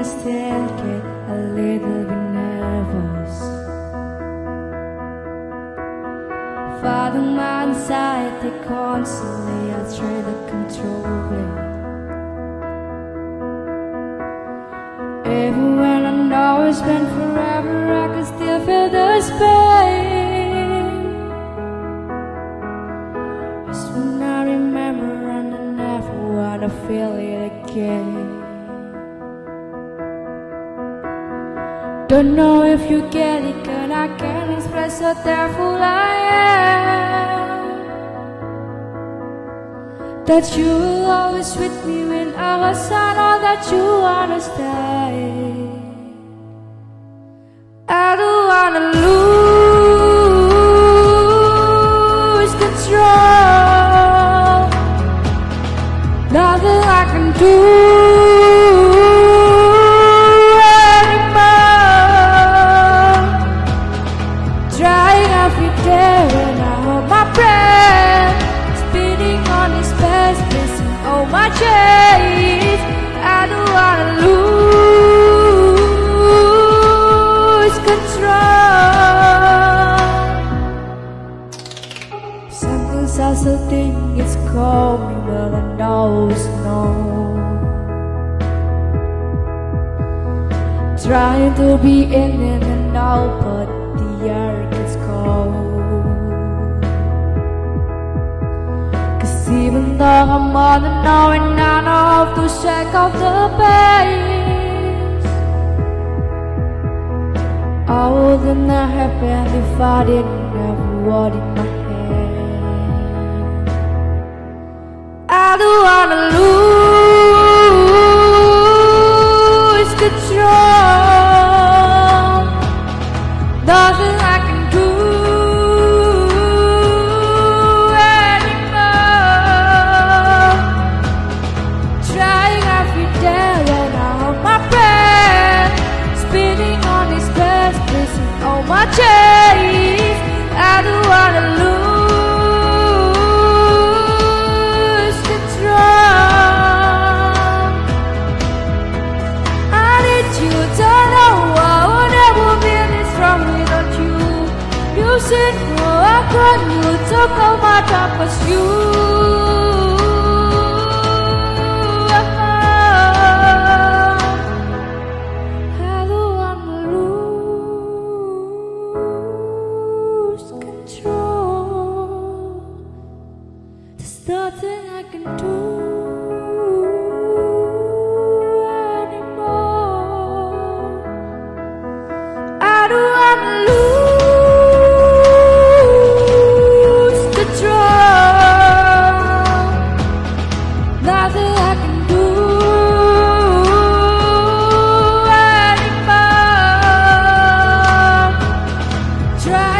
I still get a little bit nervous. Father, my anxiety constantly, I try to control it. Even when I know it's been forever, I can still feel this pain. Just when I remember and I never wanna feel it again. Don't know if you get it, and I can't express how thankful I am that you will always with me when I was sad, or that you understand. I don't wanna lose control. Nothing I can do anymore. Trying every day when I hold my breath, spinning on this space, missing all my chains. I don't wanna lose control. Sometimes I still think it's coming, but I know it's no. Trying to be in it and out, but the air gets cold. 'Cause even though I'm more than knowing, I know how to shake off the pain. I wouldn't have happened if I didn't have a word in my hand. I don't wanna lose control. Nothing I can do anymore. Trying every day when I hold my breath, spinning on this bed, losing all my chains. I don't wanna lose control. I need you to know I would never be this strong without you. You said no, I couldn't. You took all my time, but you. I don't wanna lose control. There's nothing I can do anymore. I don't wanna lose control. Nothing I can do anymore. Try